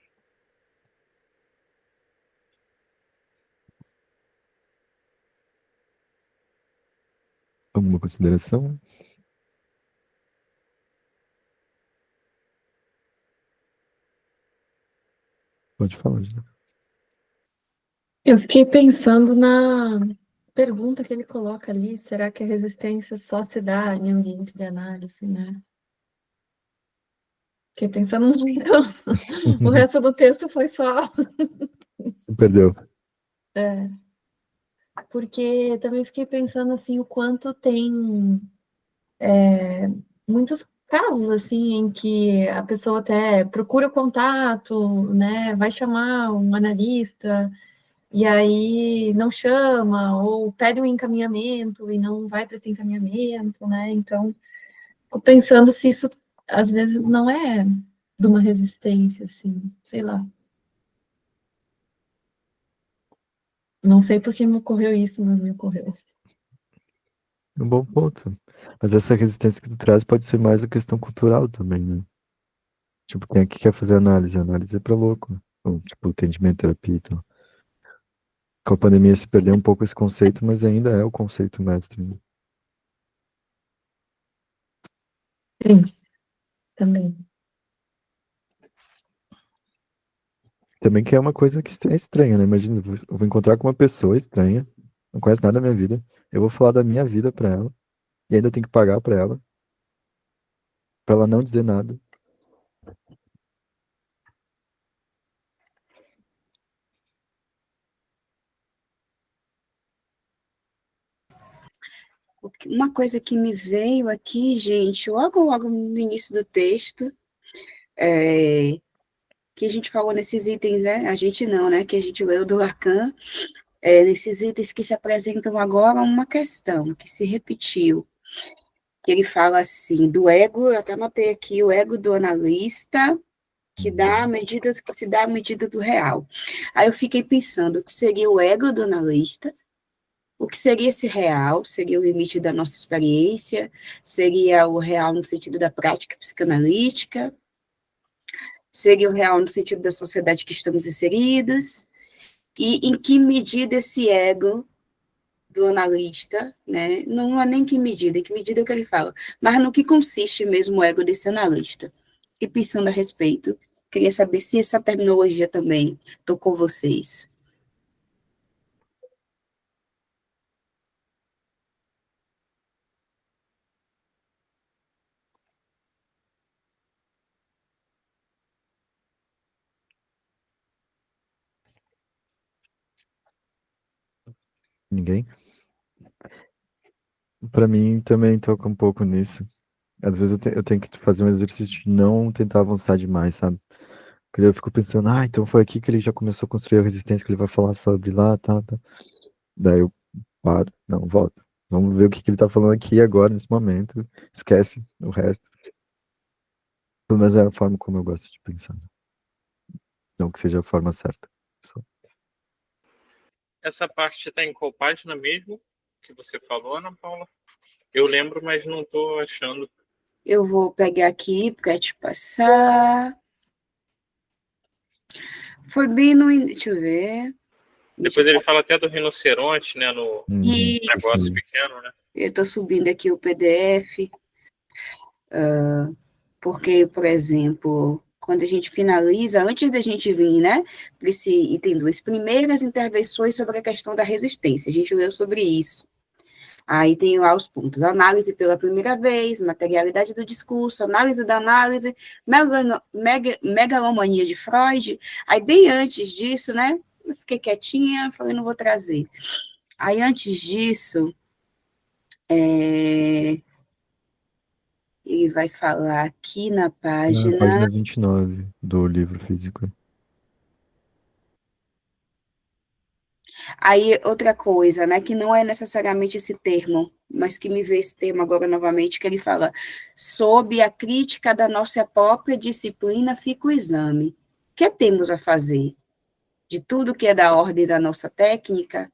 Alguma consideração? Pode falar, Gina. Eu fiquei pensando na pergunta que ele coloca ali, será que a resistência só se dá em ambiente de análise, né? Fiquei pensando muito. O resto do texto foi só... Se perdeu. É, porque também fiquei pensando assim, o quanto tem muitos casos assim em que a pessoa até procura o contato, né? Vai chamar um analista e aí não chama, ou pede um encaminhamento e não vai para esse encaminhamento, né? Então, fico pensando se isso às vezes não é de uma resistência, assim, sei lá. Não sei por que me ocorreu isso, mas me ocorreu. Um bom ponto. Mas essa resistência que tu traz pode ser mais a questão cultural também, né? Tipo, quem é que quer fazer análise? Análise é pra louco, né? Ou, tipo, atendimento, terapia e tal. Com a pandemia se perdeu um pouco esse conceito, mas ainda é o conceito mestre, né? Sim, também. Também que é uma coisa que é estranha, né? Imagina, eu vou encontrar com uma pessoa estranha, não conhece nada da minha vida, eu vou falar da minha vida pra ela, e ainda tenho que pagar pra ela não dizer nada. Uma coisa que me veio aqui, gente, logo no início do texto, que a gente falou nesses itens, né? A gente não, né? Que a gente leu do Lacan, nesses itens que se apresentam agora, uma questão que se repetiu, que ele fala assim, do ego, eu até anotei aqui, o ego do analista, que dá a medida, que se dá a medida do real. Aí eu fiquei pensando, o que seria o ego do analista? O que seria esse real? Seria o limite da nossa experiência? Seria o real no sentido da prática psicanalítica? Seria o real no sentido da sociedade que estamos inseridos? E em que medida esse ego do analista, né? Não é nem que medida é o que ele fala, mas no que consiste mesmo o ego desse analista. E pensando a respeito, queria saber se essa terminologia também tocou vocês. Ninguém? Pra mim também toca um pouco nisso. Às vezes eu tenho que fazer um exercício de não tentar avançar demais, sabe? Porque daí eu fico pensando, então foi aqui que ele já começou a construir a resistência, que ele vai falar sobre lá, tá, tá. Daí eu paro, não, volta. Vamos ver o que ele tá falando aqui agora, nesse momento. Esquece o resto. Pelo menos é a forma como eu gosto de pensar, né? Não que seja a forma certa. Só. Essa parte está em qual página mesmo que você falou, Ana Paula? Eu lembro, mas não estou achando. Eu vou pegar aqui para te passar. Foi bem no... Deixa eu ver. Depois ele fala até do rinoceronte, né? No negócio Sim. pequeno, né? Eu estou subindo aqui o PDF, porque, por exemplo, quando a gente finaliza, antes da gente vir, né, para esse item 2, primeiras intervenções sobre a questão da resistência. A gente leu sobre isso. Aí tem lá os pontos: análise pela primeira vez, materialidade do discurso, análise da análise, megalomania de Freud. Aí, bem antes disso, né, eu fiquei quietinha, falei, não vou trazer. Aí, antes disso, ele vai falar aqui na Na página... página 29 do livro físico. Aí, outra coisa, né, que não é necessariamente esse termo, mas que me vê esse termo agora novamente, que ele fala: sob a crítica da nossa própria disciplina fica o exame. O que temos a fazer? De tudo que é da ordem da nossa técnica,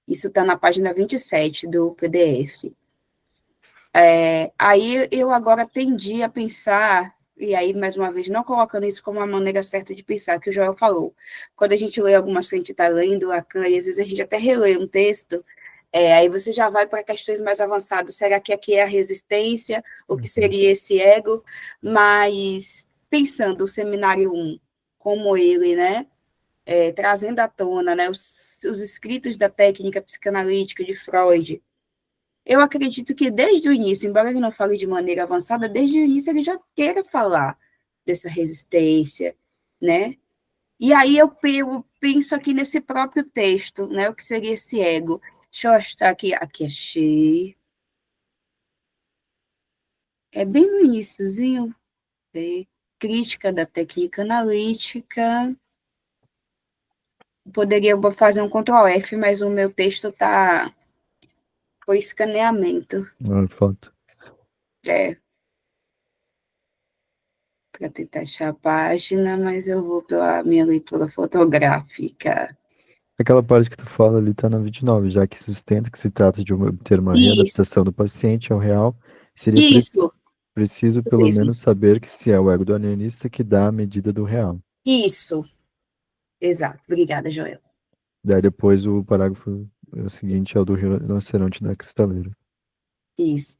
isso está na página 27 do PDF. Aí eu agora tendi a pensar, e aí, mais uma vez, não colocando isso como uma maneira certa de pensar, que o Joel falou. Quando a gente lê alguma coisa, a gente está lendo Lacan, e às vezes a gente até relê um texto, aí você já vai para questões mais avançadas. Será que aqui é a resistência? O que seria esse ego? Mas, pensando o seminário 1, como ele, né, trazendo à tona, né, os escritos da técnica psicanalítica de Freud, eu acredito que desde o início, embora ele não fale de maneira avançada, desde o início ele já queira falar dessa resistência, né? E aí eu penso aqui nesse próprio texto, né? O que seria esse ego? Deixa eu achar aqui, achei. É bem no iniciozinho, crítica da técnica analítica. Poderia fazer um Ctrl F, mas o meu texto tá por escaneamento. Foto. Para tentar achar a página, mas eu vou pela minha leitura fotográfica. Aquela parte que tu fala ali tá na 29, já que sustenta que se trata de obter uma Isso, readaptação do paciente ao real, seria isso, preciso isso pelo mesmo. menos saber que se é o ego do alienista que dá a medida do real. Isso, exato. Obrigada, Joel. Daí depois o parágrafo seguinte é o do rinoceronte da cristaleira. Isso.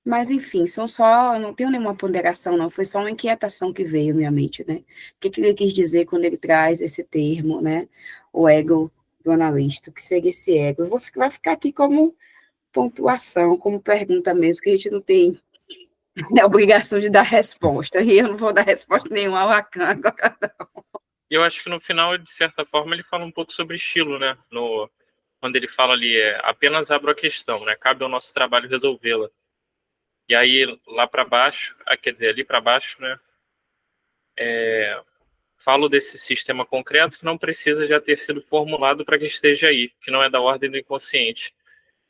Mas, enfim, são só, não tenho nenhuma ponderação, não, foi só uma inquietação que veio à minha mente, né? O que ele quis dizer quando ele traz esse termo, né? O ego do analista, o que seria esse ego? Vai ficar aqui como pontuação, como pergunta mesmo, que a gente não tem a obrigação de dar resposta, e eu não vou dar resposta nenhuma ao Lacan agora. Eu acho que no final, de certa forma, ele fala um pouco sobre estilo, né? Quando ele fala ali, apenas abro a questão, né? Cabe ao nosso trabalho resolvê-la. E aí, lá para baixo, quer dizer, ali para baixo, né? Falo desse sistema concreto que não precisa já ter sido formulado para que esteja aí, que não é da ordem do inconsciente,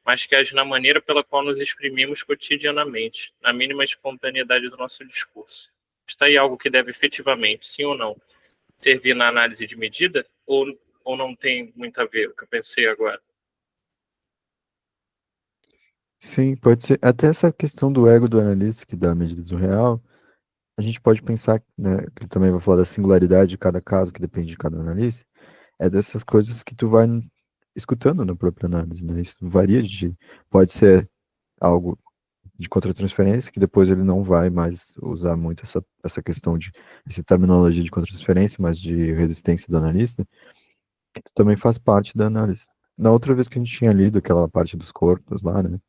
mas que age na maneira pela qual nos exprimimos cotidianamente, na mínima espontaneidade do nosso discurso. Está aí algo que deve efetivamente, sim ou não, servir na análise de medida, ou não tem muito a ver o que eu pensei agora? Sim, pode ser. Até essa questão do ego do analista, que dá a medida do real, a gente pode pensar, né, que também vai falar da singularidade de cada caso, que depende de cada analista, é dessas coisas que tu vai escutando na própria análise, né? Isso varia pode ser algo de contratransferência, que depois ele não vai mais usar muito essa questão essa terminologia de contratransferência, mas de resistência do analista, que também faz parte da análise. Na outra vez que a gente tinha lido aquela parte dos corpos lá, né?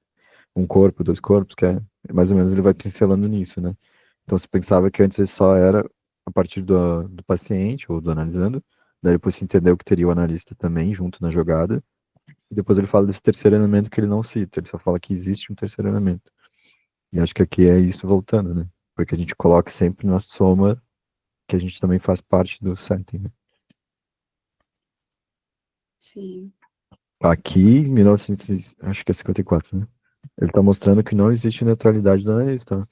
Um corpo, dois corpos, que é mais ou menos ele vai pincelando nisso, né? Então você pensava que antes ele só era a partir do paciente ou do analisando, daí depois se entendeu que teria o analista também junto na jogada, e depois ele fala desse terceiro elemento que ele não cita, ele só fala que existe um terceiro elemento. E acho que aqui é isso voltando, né? Porque a gente coloca sempre na soma que a gente também faz parte do setting, né? Sim. Aqui, 1900, acho que é 54, né? Ele está mostrando que não existe neutralidade do analista.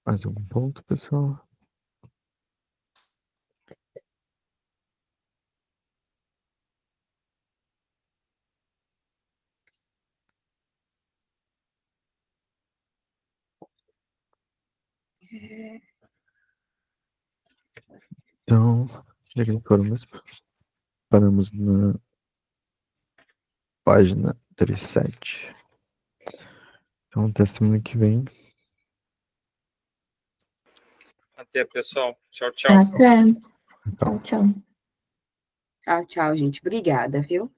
Mais algum ponto, pessoal? Então, já que paramos na página 37. Então, até semana que vem. Até, pessoal. Tchau, tchau. Até. Então. Tchau, tchau. Tchau, tchau, gente. Obrigada, viu?